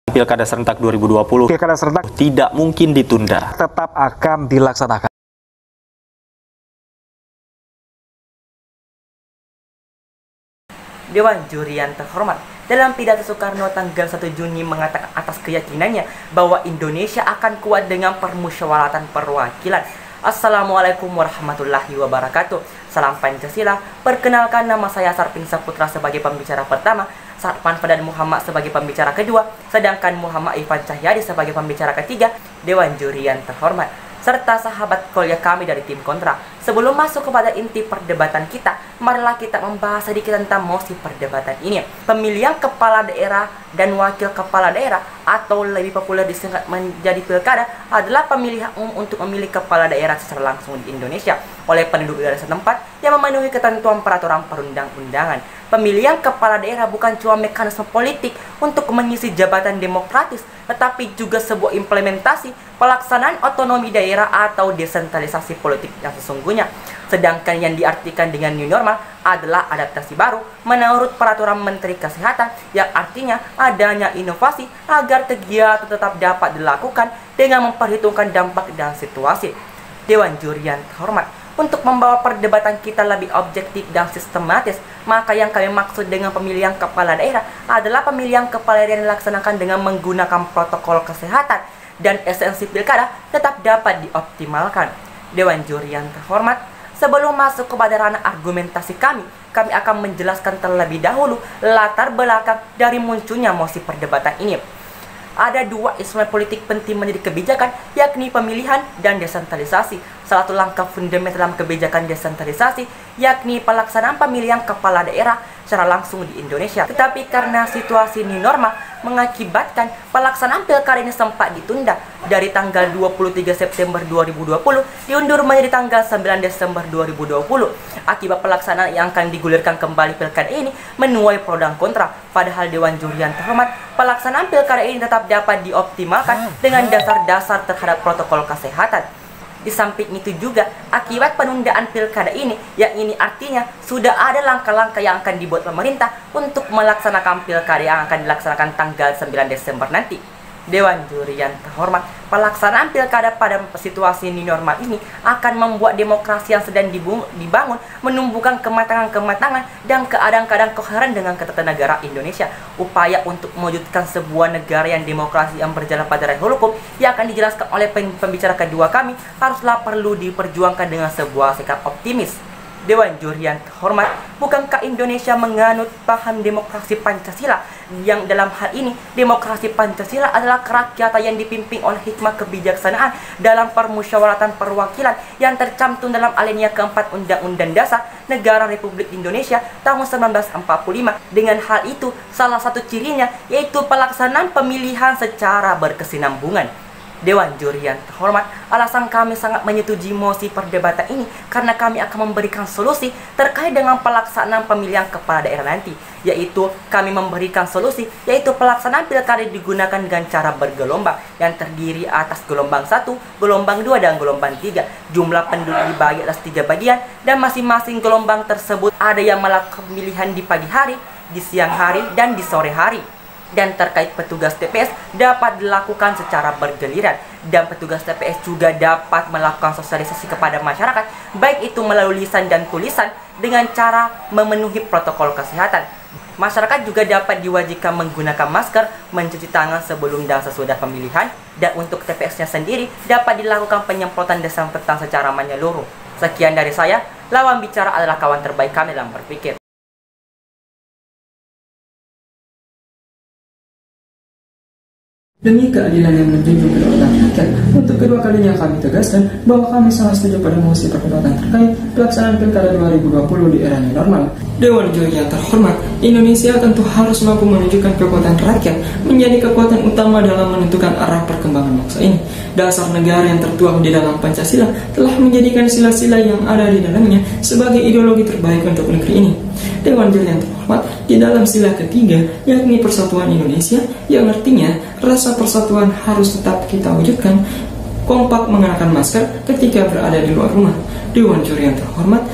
Pilkada serentak 2020 Pilkada serentak tidak mungkin ditunda. tetap akan dilaksanakan. Dewan Juri yang terhormat, dalam pidato Soekarno tanggal 1 Juni mengatakan atas keyakinannya bahwa Indonesia akan kuat dengan permusyawaratan perwakilan. Assalamualaikum warahmatullahi wabarakatuh. Salam Pancasila. Perkenalkan, nama saya Sarping Saputra sebagai pembicara pertama, Sarpan Fadan Muhammad sebagai pembicara kedua, sedangkan Muhammad Ivan Cahyadi sebagai pembicara ketiga. Dewan Juri yang terhormat, serta sahabat kuliah kami dari tim kontra. Sebelum masuk kepada inti perdebatan kita, marilah kita membahas sedikit tentang mosi perdebatan ini. Pemilihan kepala daerah dan wakil kepala daerah, atau lebih populer disingkat menjadi pilkada, adalah pemilihan umum untuk memilih kepala daerah secara langsung di Indonesia oleh penduduk daerah setempat yang memenuhi ketentuan peraturan perundang-undangan. Pemilihan kepala daerah bukan cuma mekanisme politik untuk mengisi jabatan demokratis, tetapi juga sebuah implementasi pelaksanaan otonomi daerah atau desentralisasi politik yang sesungguhnya. Sedangkan yang diartikan dengan new normal adalah adaptasi baru menurut peraturan Menteri Kesehatan, yang artinya adanya inovasi agar kegiatan tetap dapat dilakukan dengan memperhitungkan dampak dan situasi. Dewan Juri yang terhormat, untuk membawa perdebatan kita lebih objektif dan sistematis, maka yang kami maksud dengan pemilihan kepala daerah adalah pemilihan kepala daerah yang dilaksanakan dengan menggunakan protokol kesehatan dan esensi pilkada tetap dapat dioptimalkan. Dewan Juri yang terhormat, sebelum masuk kepada ranah argumentasi kami akan menjelaskan terlebih dahulu latar belakang dari munculnya mosi perdebatan ini. Ada dua instrumen politik penting menjadi kebijakan, yakni pemilihan dan desentralisasi. Salah satu langkah fundamental dalam kebijakan desentralisasi yakni pelaksanaan pemilihan kepala daerah secara langsung di Indonesia. Tetapi karena situasi new normal mengakibatkan pelaksanaan pilkada ini sempat ditunda dari tanggal 23 September 2020 diundur menjadi tanggal 9 Desember 2020. Akibat pelaksanaan yang akan digulirkan kembali pilkada ini menuai pro dan kontra. Padahal Dewan Juri yang terhormat, pelaksanaan pilkada ini tetap dapat dioptimalkan dengan dasar-dasar terhadap protokol kesehatan. Di samping itu juga, akibat penundaan pilkada ini, yang ini artinya sudah ada langkah-langkah yang akan dibuat pemerintah untuk melaksanakan pilkada yang akan dilaksanakan tanggal 9 Desember nanti. Dewan Juri yang terhormat, pelaksanaan pilkada pada situasi new normal ini akan membuat demokrasi yang sedang dibangun menumbuhkan kematangan-kematangan dan keadaan-keadaan koheren dengan ketatanegaraan Indonesia. Upaya untuk mewujudkan sebuah negara yang demokrasi yang berjalan pada rel hukum yang akan dijelaskan oleh pembicara kedua kami haruslah perlu diperjuangkan dengan sebuah sikap optimis. Dewan Juri yang terhormat, bukankah Indonesia menganut paham demokrasi Pancasila, yang dalam hal ini demokrasi Pancasila adalah kerakyatan yang dipimpin oleh hikmah kebijaksanaan dalam permusyawaratan perwakilan yang tercantum dalam alinea keempat Undang-Undang Dasar Negara Republik Indonesia tahun 1945. Dengan hal itu, salah satu cirinya yaitu pelaksanaan pemilihan secara berkesinambungan. Dewan Juri yang terhormat, alasan kami sangat menyetujui mosi perdebatan ini karena kami akan memberikan solusi terkait dengan pelaksanaan pemilihan kepala daerah nanti, yaitu kami memberikan solusi yaitu pelaksanaan pilkada digunakan dengan cara bergelombang yang terdiri atas gelombang 1, gelombang 2, dan gelombang 3. Jumlah penduduk dibagi atas 3 bagian dan masing-masing gelombang tersebut ada yang melakukan pemilihan di pagi hari, di siang hari, dan di sore hari. Dan terkait petugas TPS dapat dilakukan secara bergiliran, dan petugas TPS juga dapat melakukan sosialisasi kepada masyarakat, baik itu melalui lisan dan tulisan dengan cara memenuhi protokol kesehatan. Masyarakat juga dapat diwajibkan menggunakan masker, mencuci tangan sebelum dan sesudah pemilihan, dan untuk TPS-nya sendiri dapat dilakukan penyemprotan desinfektan secara menyeluruh. Sekian dari saya, lawan bicara adalah kawan terbaik kami dalam berpikir. Demi keadilan yang menjunjung kedaulatan rakyat, untuk kedua kalinya kami tegaskan bahwa kami sangat setuju pada mosi perdebatan terkait pelaksanaan pilkada 2020 di era new normal. Dewan Juri yang terhormat, Indonesia tentu harus mampu menunjukkan kekuatan rakyat menjadi kekuatan utama dalam menentukan arah perkembangan bangsa ini. Dasar negara yang tertuang di dalam Pancasila telah menjadikan sila-sila yang ada di dalamnya sebagai ideologi terbaik untuk negeri ini. Dewan Juri yang terhormat, di dalam sila ketiga yakni persatuan Indonesia, yang artinya rasa persatuan harus tetap kita wujudkan, kompak mengenakan masker ketika berada di luar rumah. Dewan Juri yang terhormat,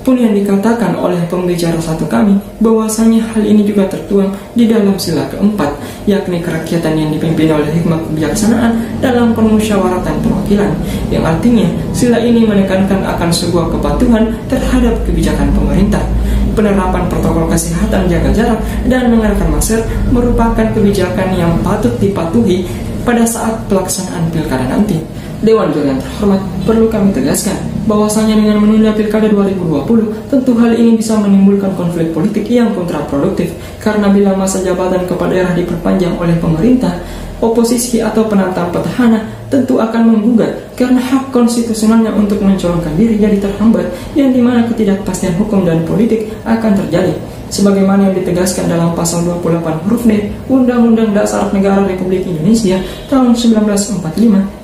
Pun yang dikatakan oleh pembicara satu kami bahwasanya hal ini juga tertuang di dalam sila keempat, yakni kerakyatan yang dipimpin oleh hikmah kebijaksanaan dalam permusyawaratan perwakilan, yang artinya sila ini menekankan akan sebuah kepatuhan terhadap kebijakan pemerintah. Penerapan protokol kesehatan, jaga jarak, dan mengenakan masker merupakan kebijakan yang patut dipatuhi pada saat pelaksanaan pilkada nanti. Dewan Juri yang terhormat, perlu kami tegaskan bahwasanya dengan menunda pilkada 2020, tentu hal ini bisa menimbulkan konflik politik yang kontraproduktif, karena bila masa jabatan kepala daerah diperpanjang oleh pemerintah, oposisi atau penantang petahana tentu akan menggugat karena hak konstitusionalnya untuk mencalonkan diri jadi terhambat, yang dimana ketidakpastian hukum dan politik akan terjadi. Sebagaimana yang ditegaskan dalam pasal 28 huruf D Undang-Undang Dasar Negara Republik Indonesia tahun 1945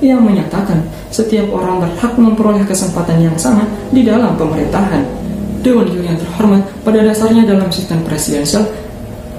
yang menyatakan setiap orang berhak memperoleh kesempatan yang sama di dalam pemerintahan. Dewan Juri yang terhormat, pada dasarnya dalam sistem presidensial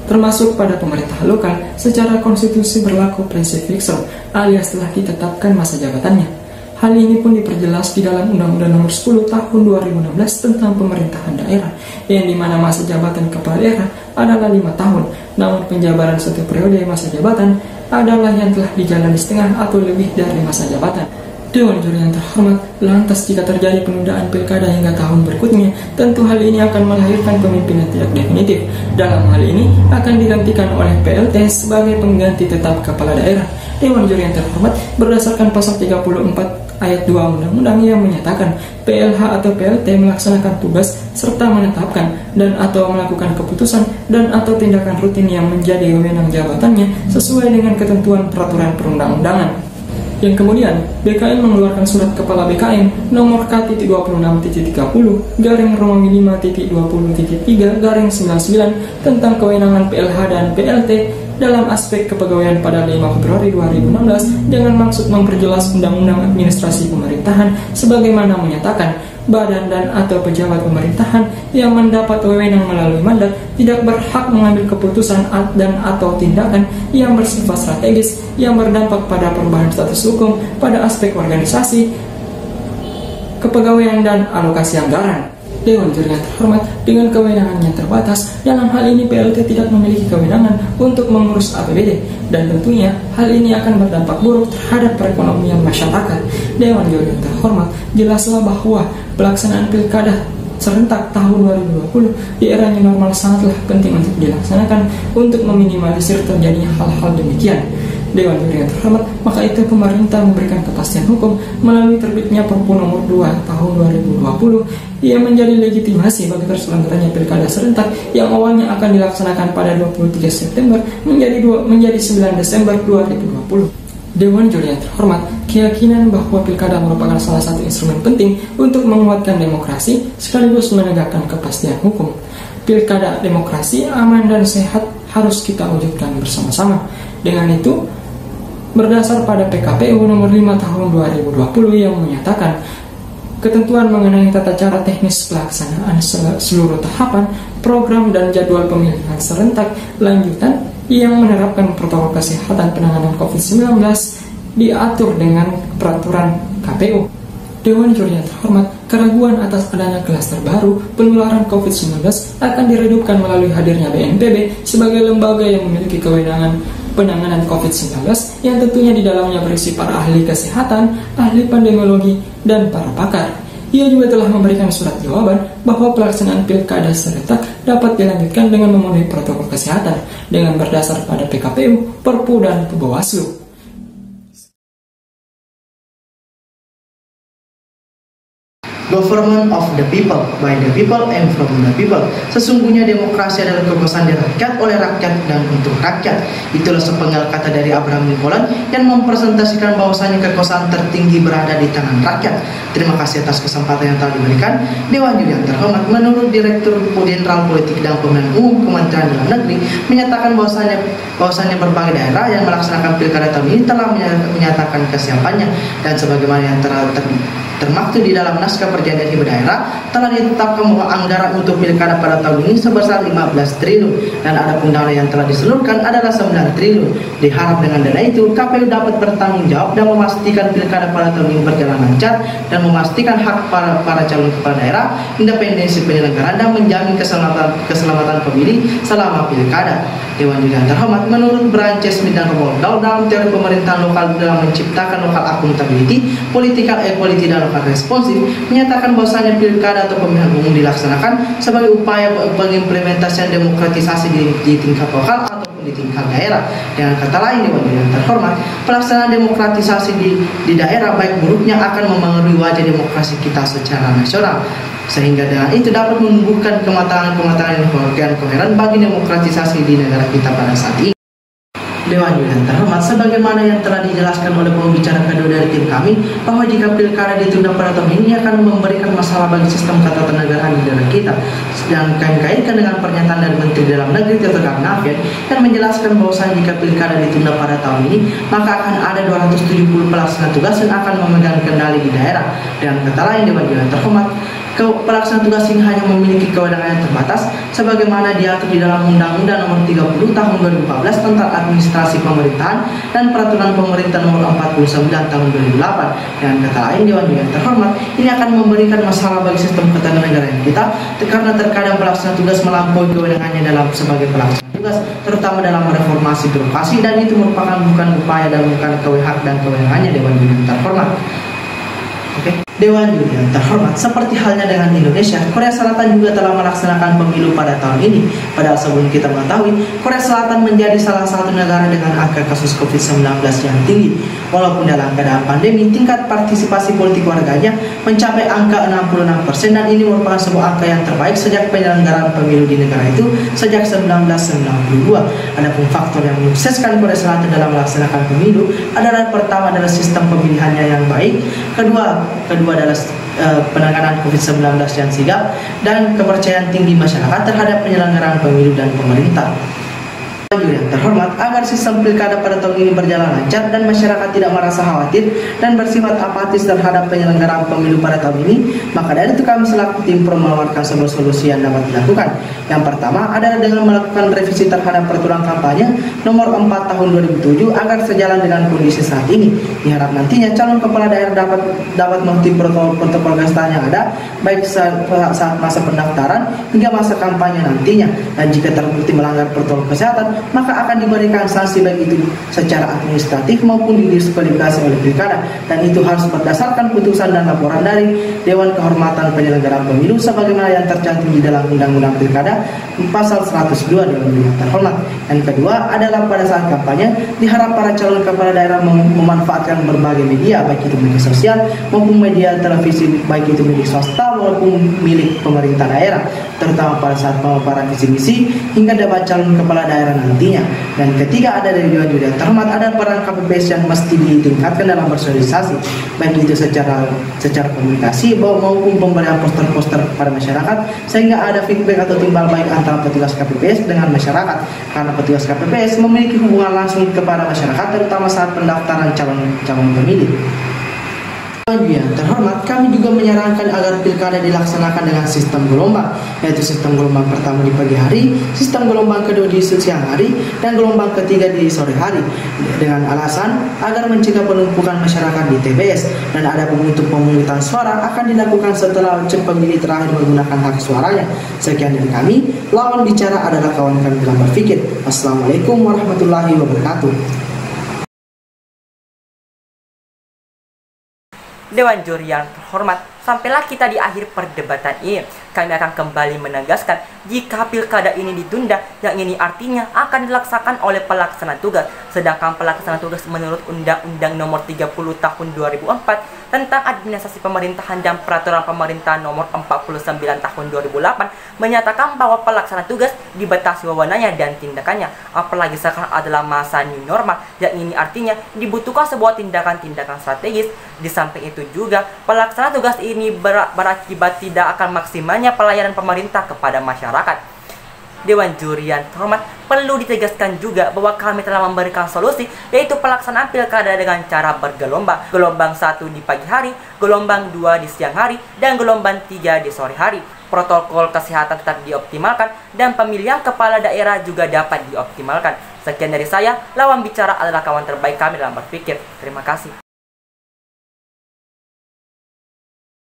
termasuk pada pemerintah lokal, secara konstitusi berlaku prinsip fiksal alias telah ditetapkan masa jabatannya. Hal ini pun diperjelas di dalam Undang-Undang Nomor 10 Tahun 2016 tentang pemerintahan daerah, yang dimana masa jabatan kepala daerah adalah 5 tahun, namun penjabaran satu periode masa jabatan adalah yang telah dijalani setengah atau lebih dari masa jabatan. Dewan Juri yang terhormat, lantas jika terjadi penundaan pilkada hingga tahun berikutnya, tentu hal ini akan melahirkan pemimpin yang tidak definitif. Dalam hal ini akan digantikan oleh PLT sebagai pengganti tetap kepala daerah. Dewan Juri yang terhormat, berdasarkan pasal 34 ayat 2 Undang-Undang yang menyatakan PLH atau PLT melaksanakan tugas serta menetapkan dan atau melakukan keputusan dan atau tindakan rutin yang menjadi wewenang jabatannya sesuai dengan ketentuan peraturan perundang-undangan. Yang kemudian, BKN mengeluarkan surat Kepala BKN nomor K-26.30.20.3 tentang kewenangan PLH dan PLT dalam aspek kepegawaian pada 5 Februari 2016 dengan maksud memperjelas Undang-Undang Administrasi Pemerintahan sebagaimana menyatakan badan dan atau pejabat pemerintahan yang mendapat wewenang melalui mandat tidak berhak mengambil keputusan dan atau tindakan yang bersifat strategis yang berdampak pada perubahan status hukum pada aspek organisasi, kepegawaian dan alokasi anggaran. Dewan Juri yang terhormat, dengan kewenangan yang terbatas, dalam hal ini PLT tidak memiliki kewenangan untuk mengurus APBD, dan tentunya hal ini akan berdampak buruk terhadap perekonomian masyarakat. Dewan Juri yang terhormat, jelaslah bahwa pelaksanaan pilkada serentak tahun 2020 di era new normal sangatlah penting untuk dilaksanakan untuk meminimalisir terjadinya hal-hal demikian. Dewan Juri yang terhormat, maka itu pemerintah memberikan kepastian hukum melalui terbitnya Perpu Nomor 2 Tahun 2020 yang menjadi legitimasi bagi terselenggaranya pilkada serentak yang awalnya akan dilaksanakan pada 23 September menjadi 9 Desember 2020. Dewan Juri yang terhormat, keyakinan bahwa pilkada merupakan salah satu instrumen penting untuk menguatkan demokrasi sekaligus menegakkan kepastian hukum. Pilkada demokrasi aman dan sehat harus kita wujudkan bersama-sama. Dengan itu, berdasar pada PKPU nomor 5 tahun 2020 yang menyatakan ketentuan mengenai tata cara teknis pelaksanaan seluruh tahapan, program dan jadwal pemilihan serentak lanjutan yang menerapkan protokol kesehatan penanganan COVID-19 diatur dengan peraturan KPU. Dewan Juri yang terhormat, keraguan atas adanya klaster baru penularan COVID-19 akan diredupkan melalui hadirnya BNPB sebagai lembaga yang memiliki kewenangan penanganan COVID-19 yang tentunya di dalamnya berisi para ahli kesehatan, ahli pandemiologi, dan para pakar. Ia juga telah memberikan surat jawaban bahwa pelaksanaan pilkada serentak dapat dilanjutkan dengan memenuhi protokol kesehatan dengan berdasar pada PKPU, Perpu, dan Bawaslu. Government of the people, by the people, and from the people. Sesungguhnya demokrasi adalah kekuasaan dari rakyat, oleh rakyat, dan untuk rakyat. Itulah sepenggal kata dari Abraham Lincoln yang mempresentasikan bahwasanya kekuasaan tertinggi berada di tangan rakyat. Terima kasih atas kesempatan yang telah diberikan. Dewan Juri yang terhormat, menurut Direktur Jenderal Politik dan Pemilihan Umum Kementerian Dalam Negeri menyatakan bahwasanya berbagai daerah yang melaksanakan pilkada tahun ini telah menyatakan kesiapannya, dan sebagaimana yang Termaktub di dalam naskah perjanjian hiba daerah telah ditetapkan bahwa anggaran untuk pilkada pada tahun ini sebesar 15 triliun dan adapun dana yang telah diseluruhkan adalah 9 triliun. Diharap dengan dana itu KPU dapat bertanggung jawab dan memastikan pilkada pada tahun ini berjalan lancar dan memastikan hak para calon kepala daerah, independensi penyelenggaraan dan menjamin keselamatan pemilih selama pilkada. Dewan Juri yang terhormat, menurut Branches Bidang Keboldaw dalam teori pemerintahan lokal dalam menciptakan lokal accountability, political equality dan lokal responsif, menyatakan bahwasanya pilkada atau pemilihan umum dilaksanakan sebagai upaya pengimplementasian demokratisasi di tingkat lokal ataupun di tingkat daerah. Dengan kata lain, Dewan Juri yang terhormat, pelaksanaan demokratisasi di daerah baik buruknya akan memengaruhi wajah demokrasi kita secara nasional, sehingga dengan itu dapat menumbuhkan kematangan yang koheren bagi demokratisasi di negara kita pada saat ini. Dewan Juri yang terhormat, sebagaimana yang telah dijelaskan oleh pembicara kedua dari tim kami, bahwa jika pilkada ditunda pada tahun ini akan memberikan masalah bagi sistem ketatanegaraan di negara kita. Dan kaitkan dengan pernyataan dari Menteri Dalam Negeri Tito Karnavian yang menjelaskan bahwasanya jika pilkada ditunda pada tahun ini, maka akan ada 270 pelaksana tugas yang akan memegang kendali di daerah. Dengan kata lain, Dewan Juri yang terhormat, pelaksana tugas ini hanya memiliki kewenangan yang terbatas sebagaimana diatur di dalam Undang-Undang Nomor 30 Tahun 2014 tentang Administrasi Pemerintahan dan Peraturan Pemerintah Nomor 49 Tahun 2008. Dengan kata lain, Dewan Juri yang terhormat, ini akan memberikan masalah bagi sistem ketatanegaraan kita karena terkadang pelaksana tugas melampaui kewenangannya dalam sebagai pelaksana tugas, terutama dalam reformasi birokrasi, dan itu merupakan bukan upaya dan bukan hak dan kewenangannya Dewan Juri yang terhormat. Dewan Juri yang terhormat, seperti halnya dengan Indonesia, Korea Selatan juga telah melaksanakan pemilu pada tahun ini. Padahal sebelum kita mengetahui, Korea Selatan menjadi salah satu negara dengan angka kasus COVID-19 yang tinggi. Walaupun dalam keadaan pandemi, tingkat partisipasi politik warganya mencapai angka 66% dan ini merupakan sebuah angka yang terbaik sejak penyelenggaraan pemilu di negara itu sejak 1992. Adapun faktor yang menyukseskan Korea Selatan dalam melaksanakan pemilu adalah pertama adalah sistem pemilihannya yang baik, kedua adalah penanganan COVID-19 yang sigap, dan kepercayaan tinggi masyarakat terhadap penyelenggaraan pemilu dan pemerintah. Juri yang terhormat, agar sistem pilkada pada tahun ini berjalan lancar dan masyarakat tidak merasa khawatir dan bersifat apatis terhadap penyelenggaraan pemilu pada tahun ini, maka dari itu kami selaku tim pro menawarkan sebuah solusi yang dapat dilakukan. Yang pertama adalah dengan melakukan revisi terhadap peraturan kampanye nomor 4 tahun 2007 agar sejalan dengan kondisi saat ini. Diharap nantinya calon kepala daerah dapat mengikuti protokol kesehatan yang ada baik saat masa pendaftaran hingga masa kampanye nantinya, dan jika terbukti melanggar protokol kesehatan maka akan diberikan sanksi baik itu secara administratif maupun didiskualifikasi oleh pilkada, dan itu harus berdasarkan putusan dan laporan dari Dewan Kehormatan Penyelenggaraan Pemilu sebagaimana yang tercantum di dalam Undang-Undang Pilkada pasal 102 Dewan Juri yang terhormat. Yang kedua adalah pada saat kampanye diharap para calon kepala daerah memanfaatkan berbagai media baik itu media sosial maupun media televisi baik itu milik swasta maupun milik pemerintah daerah, terutama pada saat pemaparan visi misi hingga debat calon kepala daerah nantinya. Dan ketiga ada dari Dewan Juri yang terhormat, ada peran KPPS yang mesti ditingkatkan dalam bersosialisasi baik itu secara komunikasi maupun pemberian poster-poster kepada masyarakat sehingga ada feedback atau timbal baik antara petugas KPPS dengan masyarakat, karena petugas KPPS memiliki hubungan langsung kepada masyarakat terutama saat pendaftaran calon pemilih. Yang terhormat, kami juga menyarankan agar pilkada dilaksanakan dengan sistem gelombang, yaitu sistem gelombang pertama di pagi hari, sistem gelombang kedua di siang hari, dan gelombang ketiga di sore hari, dengan alasan agar mencegah penumpukan masyarakat di TPS, dan ada untuk pemungutan suara akan dilakukan setelah pemilih terakhir menggunakan hak suaranya. Sekian dari kami, lawan bicara adalah kawan kami dalam berpikir. Wassalamualaikum warahmatullahi wabarakatuh. Dewan Juri yang terhormat, sampailah kita di akhir perdebatan ini. Kami akan kembali menegaskan, jika pilkada ini ditunda, yang ini artinya akan dilaksanakan oleh pelaksana tugas. Sedangkan pelaksana tugas menurut Undang-Undang Nomor 30 Tahun 2004 tentang Administrasi Pemerintahan dan Peraturan Pemerintah Nomor 49 Tahun 2008 menyatakan bahwa pelaksana tugas dibatasi wewenangnya dan tindakannya. Apalagi sekarang adalah masa new normal, yang ini artinya dibutuhkan sebuah tindakan-tindakan strategis. Di samping itu juga, pelaksana tugas ini berakibat tidak akan maksimalnya pelayanan pemerintah kepada masyarakat. Dewan Juri yang terhormat, perlu ditegaskan juga bahwa kami telah memberikan solusi, yaitu pelaksanaan pilkada dengan cara bergelombang. Gelombang 1 di pagi hari, gelombang 2 di siang hari, dan gelombang 3 di sore hari. Protokol kesehatan tetap dioptimalkan dan pemilihan kepala daerah juga dapat dioptimalkan. Sekian dari saya, lawan bicara adalah kawan terbaik kami dalam berpikir. Terima kasih.